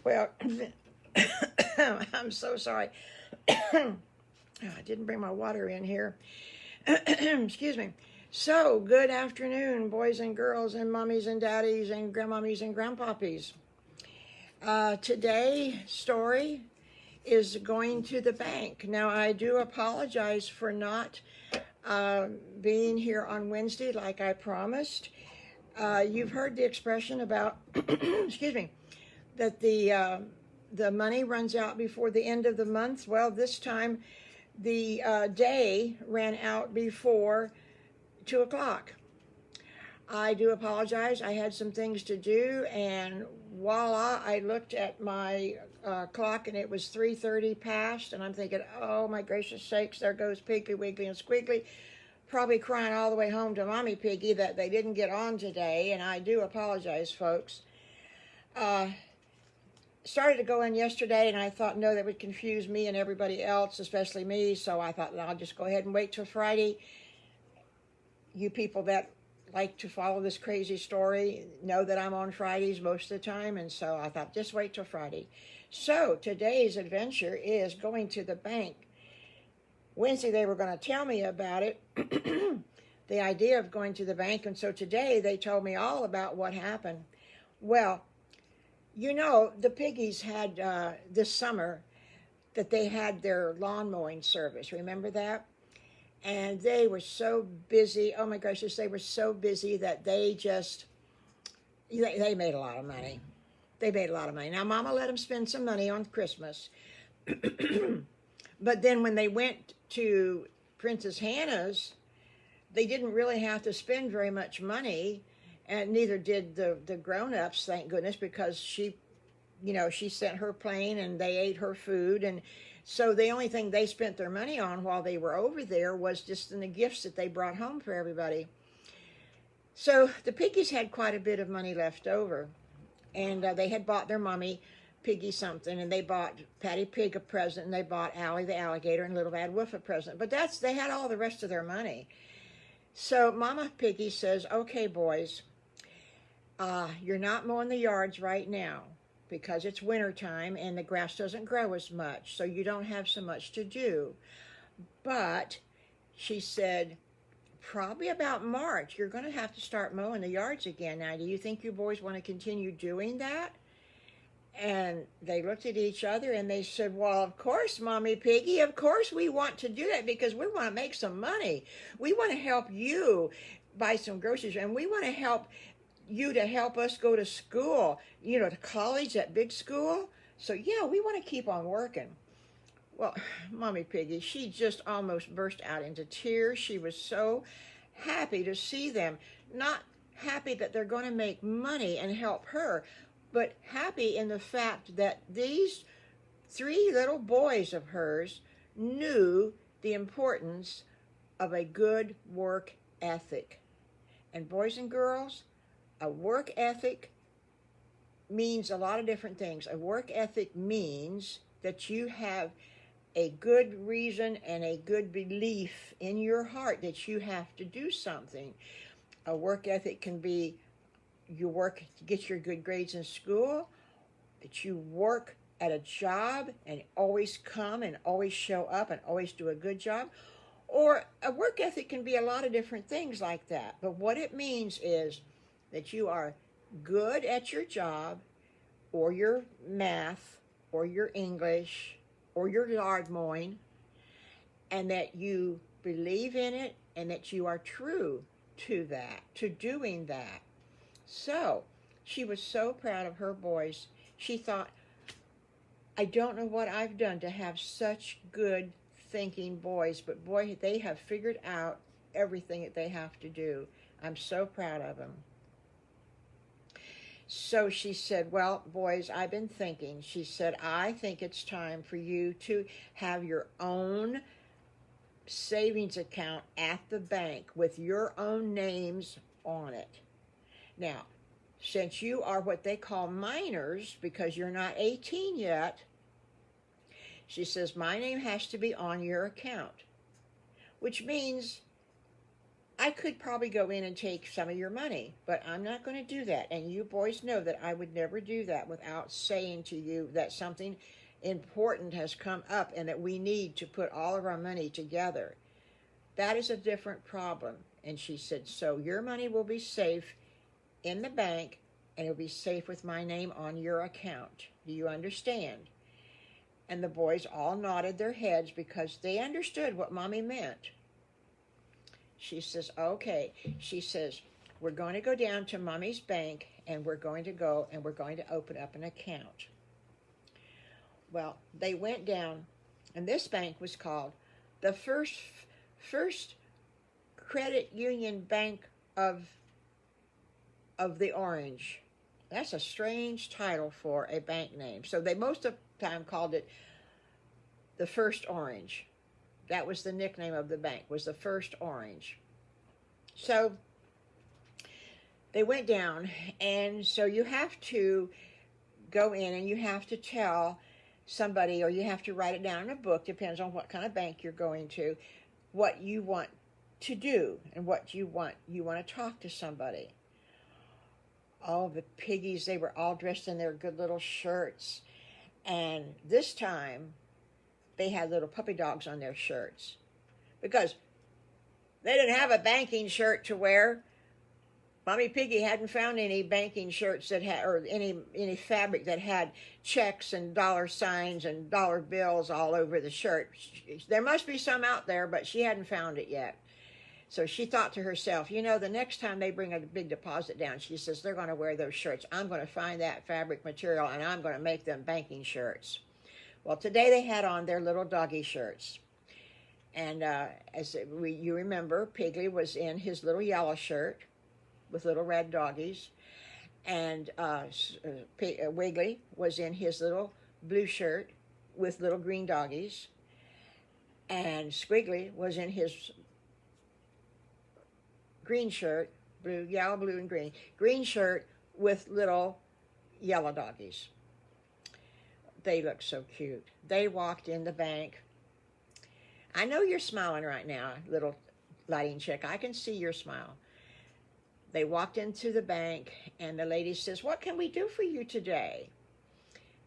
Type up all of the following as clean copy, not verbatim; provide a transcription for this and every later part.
Well, I'm so sorry. I didn't bring my water in here. Excuse me. So, good afternoon, boys and girls, and mommies and daddies, and grandmommies and grandpappies. Today's story is going to the bank. Now, I do apologize for not being here on Wednesday like I promised. You've heard the expression about, excuse me, that the money runs out before the end of the month. Well, this time the day ran out before 2 o'clock. I do apologize. I had some things to do, and voila, I looked at my clock, and it was 3:30 past, and I'm thinking, oh my gracious sakes, there goes Piggly, Wiggly, and Squiggly, probably crying all the way home to Mommy Piggy that they didn't get on today, and I do apologize, folks. Started to go in yesterday, and I thought, no, that would confuse me and everybody else, especially me, so I thought, I'll just go ahead and wait till Friday. You people that like to follow this crazy story know that I'm on Fridays most of the time, and so I thought, just wait till Friday. So today's adventure is going to the bank. Wednesday they were going to tell me about it, the idea of going to the bank, and so today they told me all about what happened. Well, you know, the piggies had this summer that they had their lawn mowing service. Remember that? And they were so busy. Oh my gracious, they were so busy that they made a lot of money. They made a lot of money. Now, Mama let them spend some money on Christmas. But then when they went to Princess Hannah's, they didn't really have to spend very much money. And neither did the grown-ups, thank goodness, because she sent her plane and they ate her food. And so the only thing they spent their money on while they were over there was just in the gifts that they brought home for everybody. So the piggies had quite a bit of money left over. And they had bought their mommy Piggy something, and they bought Patty Pig a present, and they bought Allie the alligator and Little Bad Wolf a present. But they had all the rest of their money. So Mama Piggy says, okay, boys, you're not mowing the yards right now because it's winter time and the grass doesn't grow as much, so you don't have so much to do. But she said, probably about March, you're going to have to start mowing the yards again. Now, do you think you boys want to continue doing that? And they looked at each other and they said, well, of course, Mommy Piggy, of course we want to do that because we want to make some money. We want to help you buy some groceries, and we want to help you to help us go to school, to college, that big school. So yeah, we want to keep on working. Well, Mommy Piggy, she just almost burst out into tears. She was so happy to see them. Not happy that they're going to make money and help her, but happy in the fact that these 3 little boys of hers knew the importance of a good work ethic. And boys and girls, a work ethic means a lot of different things. A work ethic means that you have a good reason and a good belief in your heart that you have to do something. A work ethic can be you work to get your good grades in school, that you work at a job and always come and always show up and always do a good job. Or a work ethic can be a lot of different things like that. But what it means is that you are good at your job or your math or your English or your yard mowing, and that you believe in it and that you are true to that, to doing that. So she was so proud of her boys. She thought, I don't know what I've done to have such good thinking boys, but boy, they have figured out everything that they have to do. I'm so proud of them. So she said, well, boys, I've been thinking. She said, I think it's time for you to have your own savings account at the bank with your own names on it. Now, since you are what they call minors, because you're not 18 yet, she says, my name has to be on your account, which means I could probably go in and take some of your money, but I'm not going to do that. And you boys know that I would never do that without saying to you that something important has come up and that we need to put all of our money together. That is a different problem. And she said, so your money will be safe in the bank and it'll be safe with my name on your account. Do you understand? And the boys all nodded their heads because they understood what Mommy meant. She says, okay. She says, we're going to go down to Mommy's bank and we're going to go and we're going to open up an account. Well, they went down, and this bank was called the First Credit Union Bank of the Orange. That's a strange title for a bank name. So they most of the time called it the First Orange. That was the nickname of the bank, was the First Orange. So they went down, and so you have to go in and you have to tell somebody, or you have to write it down in a book, depends on what kind of bank you're going to, what you want to do and what you want to talk to somebody. All the piggies, they were all dressed in their good little shirts, and this time they had little puppy dogs on their shirts because they didn't have a banking shirt to wear. Mommy Piggy hadn't found any banking shirts that had, or any fabric that had checks and dollar signs and dollar bills all over the shirt. There must be some out there, but she hadn't found it yet. So she thought to herself, you know, the next time they bring a big deposit down, she says, they're going to wear those shirts. I'm going to find that fabric material and I'm going to make them banking shirts. Well, today they had on their little doggy shirts. And you remember, Piggly was in his little yellow shirt with little red doggies. And Wiggly was in his little blue shirt with little green doggies. And Squiggly was in his green shirt, yellow, blue, and green shirt with little yellow doggies. They looked so cute. They walked in the bank. I know you're smiling right now, little lighting chick. I can see your smile. They walked into the bank, and the lady says, what can we do for you today?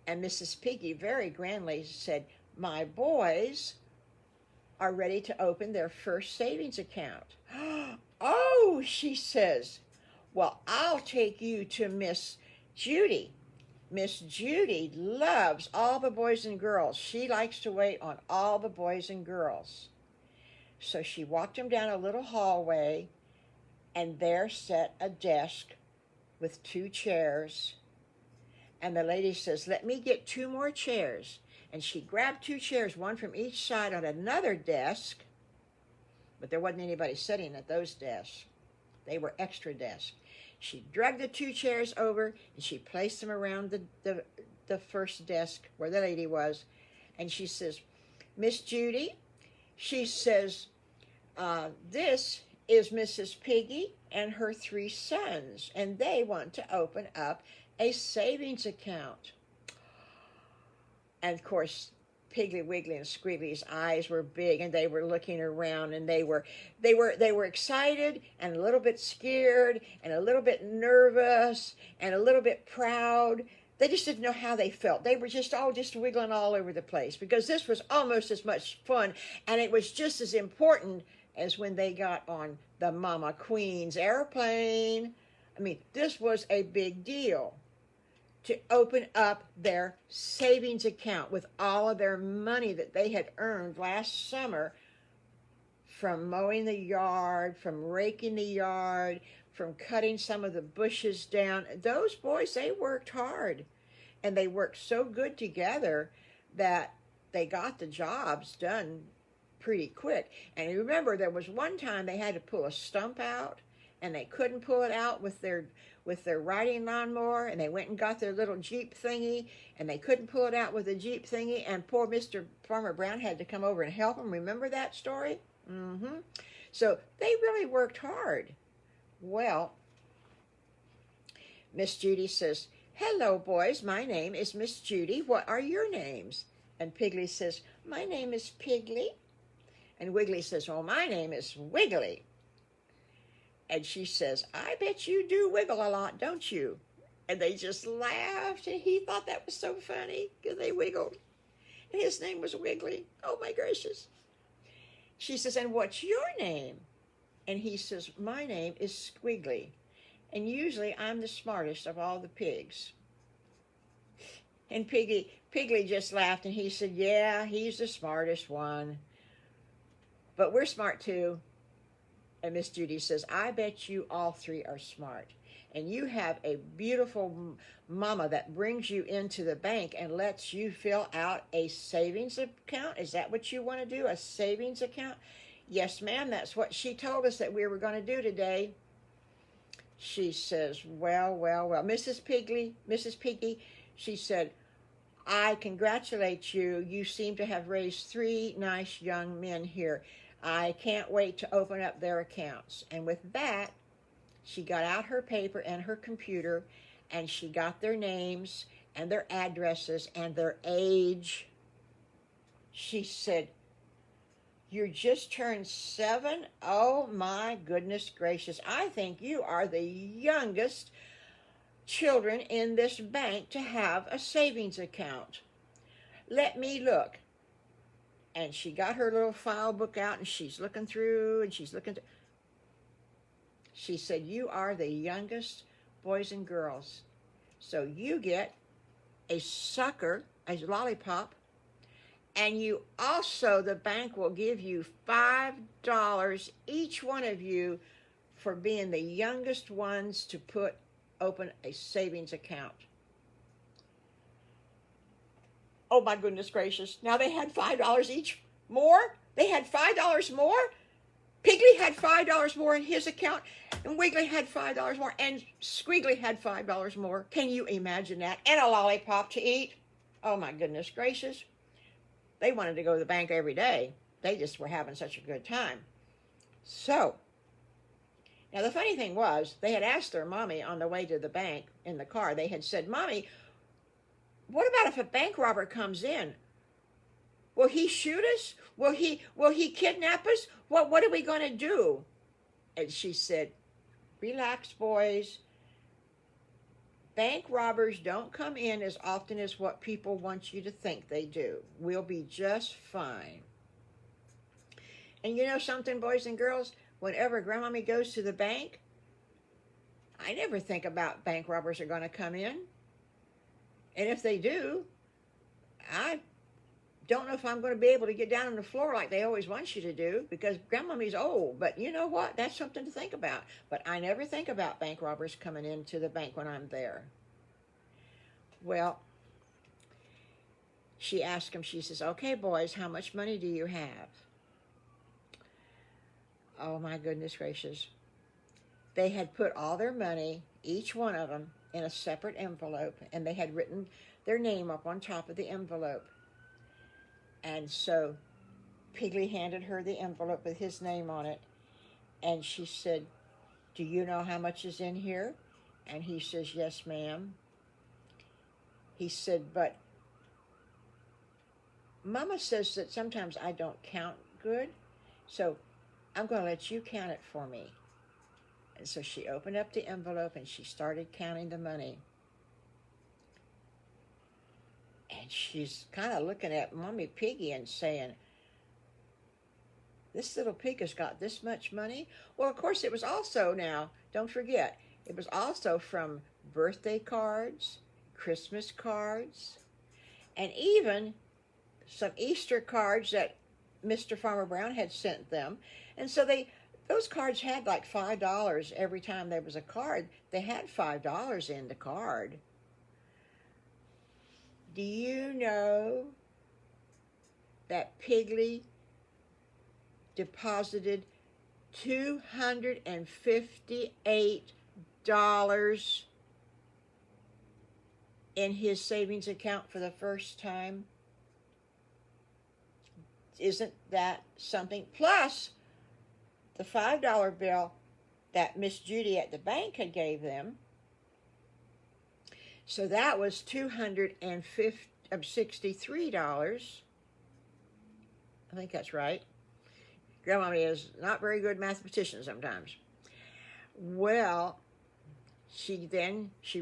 And Mrs. Piggy very grandly said, my boys are ready to open their first savings account. Oh, she says, well, I'll take you to Miss Judy. Miss Judy loves all the boys and girls. She likes to wait on all the boys and girls. So she walked him down a little hallway, and there sat a desk with 2 chairs. And the lady says, let me get 2 more chairs. And she grabbed 2 chairs, one from each side on another desk. But there wasn't anybody sitting at those desks. They were extra desks. She dragged the 2 chairs over, and she placed them around the first desk where the lady was. And she says, Miss Judy, she says, this is Mrs. Piggy and her 3 sons, and they want to open up a savings account. And of course, Piggly Wiggly and Squiggly's eyes were big, and they were looking around, and they were excited and a little bit scared and a little bit nervous and a little bit proud. They just didn't know how they felt. They were just wiggling all over the place because this was almost as much fun, and it was just as important as when they got on the Mama Queen's airplane. I mean, this was a big deal to open up their savings account with all of their money that they had earned last summer from mowing the yard, from raking the yard, from cutting some of the bushes down. Those boys, they worked hard, and they worked so good together that they got the jobs done pretty quick. And you remember, there was one time they had to pull a stump out, and they couldn't pull it out with their riding lawnmower, and they went and got their little Jeep thingy, and they couldn't pull it out with the Jeep thingy, and poor Mr. Farmer Brown had to come over and help them. Remember that story? So they really worked hard. Well, Miss Judy says, hello, boys. My name is Miss Judy. What are your names? And Piggly says, my name is Piggly. And Wiggly says, well, my name is Wiggly. And she says, I bet you do wiggle a lot, don't you? And they just laughed, and he thought that was so funny because they wiggled. And his name was Wiggly. Oh, my gracious. She says, and what's your name? And he says, my name is Squiggly. And usually I'm the smartest of all the pigs. And Piggly just laughed, and he said, yeah, he's the smartest one. But we're smart too. And Miss Judy says, I bet you all three are smart. And you have a beautiful mama that brings you into the bank and lets you fill out a savings account. Is that what you want to do, a savings account? Yes, ma'am, that's what she told us that we were going to do today. She says, well. Mrs. Piggy, she said, I congratulate you. You seem to have raised three nice young men here. I can't wait to open up their accounts. And with that, she got out her paper and her computer, and she got their names and their addresses and their age. She said, you just turned 7? Oh, my goodness gracious. I think you are the youngest children in this bank to have a savings account. Let me look. And she got her little file book out, and she's looking through, and she's looking through. She said, you are the youngest boys and girls. So you get a sucker, a lollipop, and you also, the bank will give you $5, each one of you, for being the youngest ones to open a savings account. Oh, my goodness gracious. Now they had $5 each more. They had $5 more. Piggly had $5 more in his account, and Wiggly had $5 more, and Squiggly had $5 more. Can you imagine that? And a lollipop to eat. Oh, my goodness gracious. They wanted to go to the bank every day. They just were having such a good time. So, now the funny thing was, they had asked their mommy on the way to the bank in the car, they had said, Mommy, what about if a bank robber comes in? Will he shoot us? Will he kidnap us? What are we going to do? And she said, relax, boys. Bank robbers don't come in as often as what people want you to think they do. We'll be just fine. And you know something, boys and girls? Whenever GrandMommy goes to the bank, I never think about bank robbers are going to come in. And if they do, I don't know if I'm going to be able to get down on the floor like they always want you to do, because GrandMommy's old. But you know what? That's something to think about. But I never think about bank robbers coming into the bank when I'm there. Well, she asked them, she says, okay, boys, how much money do you have? Oh, my goodness gracious. They had put all their money, each one of them, in a separate envelope, and they had written their name up on top of the envelope. And so Piggly handed her the envelope with his name on it, and she said, do you know how much is in here? And he says, yes, ma'am. He said, but Mama says that sometimes I don't count good, so I'm going to let you count it for me. And so she opened up the envelope and she started counting the money. And she's kind of looking at Mommy Piggy and saying, this little pig has got this much money? Well, of course, it was also, now, don't forget, it was also from birthday cards, Christmas cards, and even some Easter cards that Mr. Farmer Brown had sent them. And so those cards had like $5 every time there was a card. They had $5 in the card. Do you know that Piggly deposited $258 in his savings account for the first time? Isn't that something? Plus the $5 bill that Miss Judy at the bank had gave them. So that was $263. I think that's right. GrandMommy is not very good mathematician sometimes. Well, she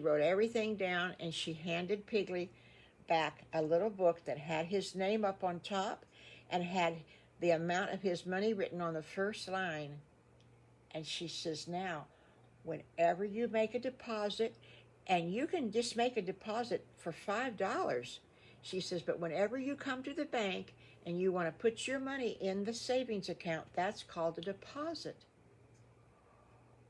wrote everything down, and she handed Piggly back a little book that had his name up on top and had the amount of his money written on the first line. And she says, now, whenever you make a deposit, and you can just make a deposit for $5, she says, but whenever you come to the bank and you want to put your money in the savings account, that's called a deposit.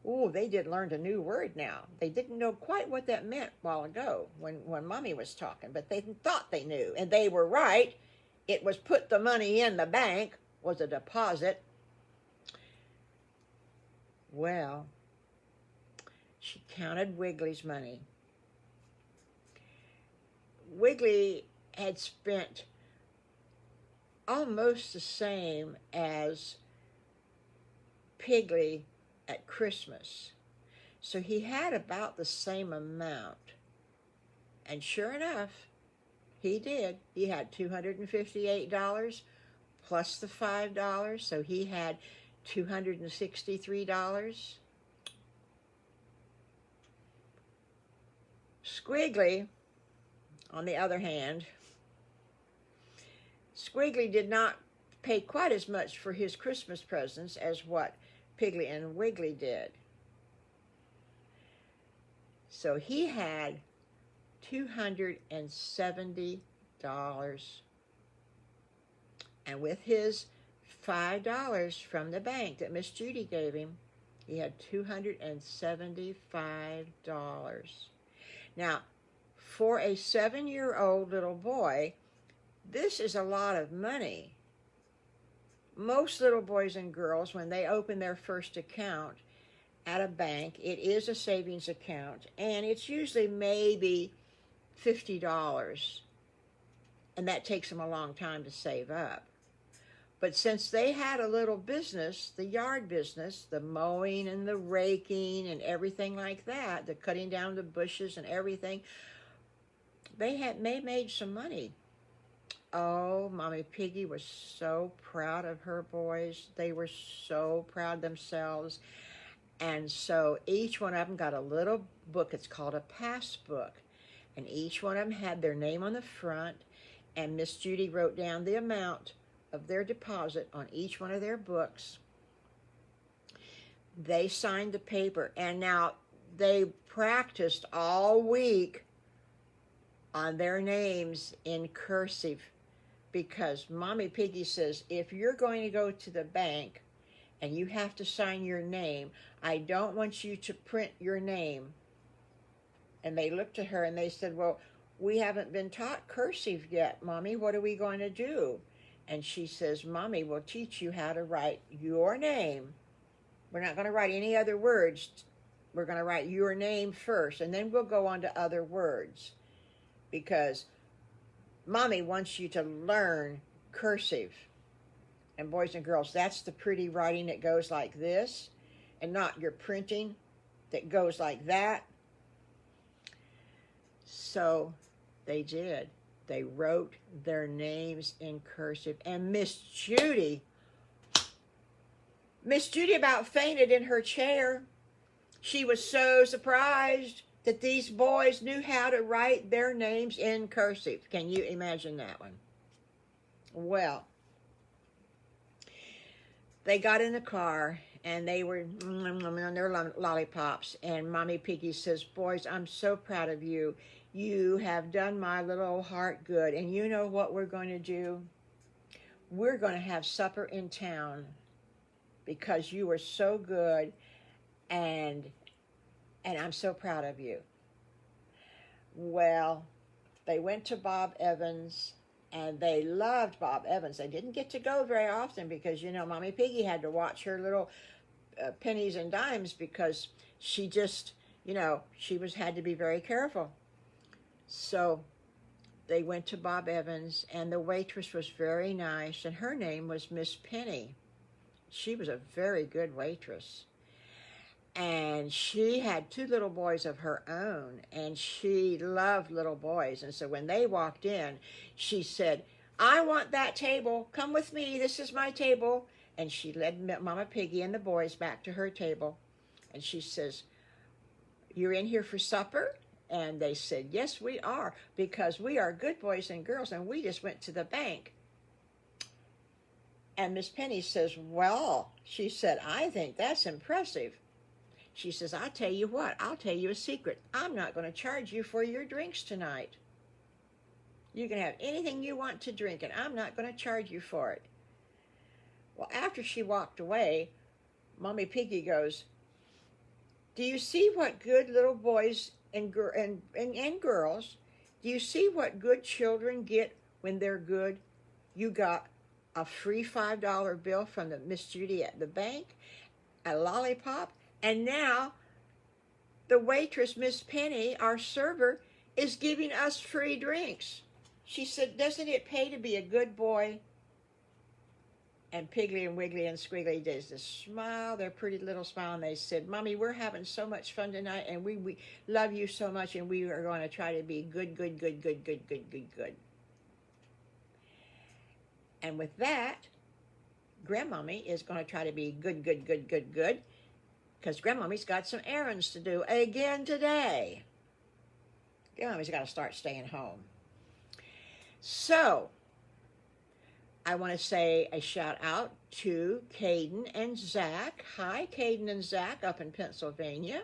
Oh, they did learn a new word now. They didn't know quite what that meant a while ago when Mommy was talking, but they thought they knew, and they were right. It was put the money in the bank, was a deposit. Well, she counted Wiggly's money. Wiggly had spent almost the same as Piggly at Christmas. So he had about the same amount. And sure enough, he did. He had $258 plus the $5, so he had $263. Squiggly, on the other hand, Squiggly did not pay quite as much for his Christmas presents as what Piggly and Wiggly did. So he had $270. And with his $5 from the bank that Miss Judy gave him, he had $275. Now, for a 7-year-old little boy, this is a lot of money. Most little boys and girls, when they open their first account at a bank, it is a savings account, and it's usually maybe $50, and that takes them a long time to save up. But since they had a little business, the yard business, the mowing and the raking and everything like that, the cutting down the bushes and everything, they made some money. Oh, Mommy Piggy was so proud of her boys. They were so proud themselves. And so each one of them got a little book. It's called a passbook. And each one of them had their name on the front. And Miss Judy wrote down the amount of their deposit on each one of their books. They signed the paper. And now they practiced all week on their names in cursive, because Mommy Piggy says, if you're going to go to the bank and you have to sign your name, I don't want you to print your name. And they looked at her and they said, well, we haven't been taught cursive yet, Mommy. What are we going to do? And she says, Mommy will teach you how to write your name. We're not going to write any other words. We're going to write your name first, and then we'll go on to other words, because Mommy wants you to learn cursive. And boys and girls, that's the pretty writing that goes like this, and not your printing that goes like that. So they did. They wrote their names in cursive. And Miss Judy about fainted in her chair. She was so surprised that these boys knew how to write their names in cursive. Can you imagine that one? Well, they got in the car and they were on their lollipops, and Mommy Piggy says, boys, I'm so proud of you. You have done my little heart good, and you know what we're going to do? We're going to have supper in town because you were so good, and I'm so proud of you. Well, they went to Bob Evans, and they loved Bob Evans. They didn't get to go very often because, you know, Mommy Piggy had to watch her little pennies and dimes, because she just, you know, had to be very careful. So they went to Bob Evans, and the waitress was very nice, and her name was Miss Penny. She was a very good waitress. And she had 2 little boys of her own, and she loved little boys. And so when they walked in, she said, I want that table. Come with me. This is my table. And she led Mama Piggy and the boys back to her table. And she says, "You're in here for supper?" And they said, "Yes, we are, because we are good boys and girls, and we just went to the bank." And Miss Penny says, "Well," she said, "I think that's impressive." She says, "I'll tell you what, I'll tell you a secret. I'm not going to charge you for your drinks tonight. You can have anything you want to drink, and I'm not going to charge you for it." Well, after she walked away, Mommy Piggy goes, "Do you see what good little boys and girls, do you see what good children get when they're good? You got a free $5 bill from the Miss Judy at the bank, a lollipop, and now the waitress, Miss Penny, our server, is giving us free drinks." She said, "Doesn't it pay to be a good boy?" And Piggly and Wiggly and Squiggly did this smile, their pretty little smile, and they said, "Mommy, we're having so much fun tonight, and we love you so much, and we are going to try to be good. And with that, GrandMommy is going to try to be good, because GrandMommy's got some errands to do again today. GrandMommy's got to start staying home. So, I want to say a shout out to Caden and Zach. Hi, Caden and Zach up in Pennsylvania,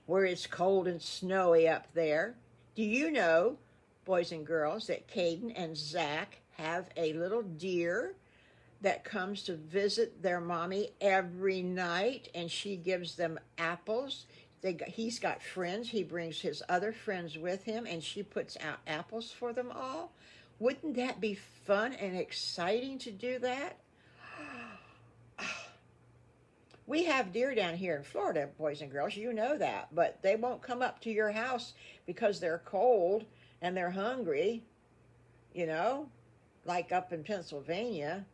where it's cold and snowy up there. Do you know, boys and girls, that Caden and Zach have a little deer that comes to visit their mommy every night, and she gives them apples. He's got friends. He brings his other friends with him, and she puts out apples for them all. Wouldn't that be fun and exciting to do that? We have deer down here in Florida, boys and girls. You know that. But they won't come up to your house because they're cold and they're hungry, you know, like up in Pennsylvania.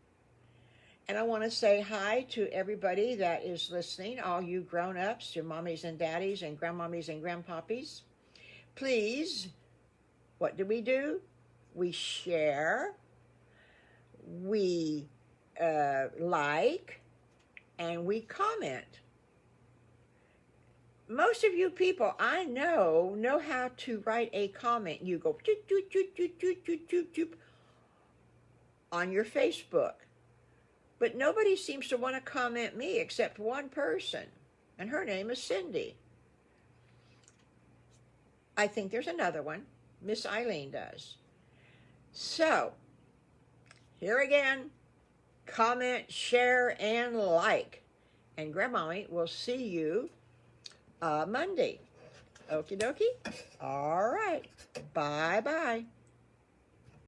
And I want to say hi to everybody that is listening, all you grown-ups, your mommies and daddies and grandmommies and grandpoppies. Please, what do? We share, we like, and we comment. Most of you people I know how to write a comment. You go on your Facebook. But nobody seems to want to comment me except one person, and her name is Cindy. I think there's another one. Miss Eileen does. So, here again, comment, share, and like. And GrandMommy will see you Monday. Okie dokie. All right. Bye-bye.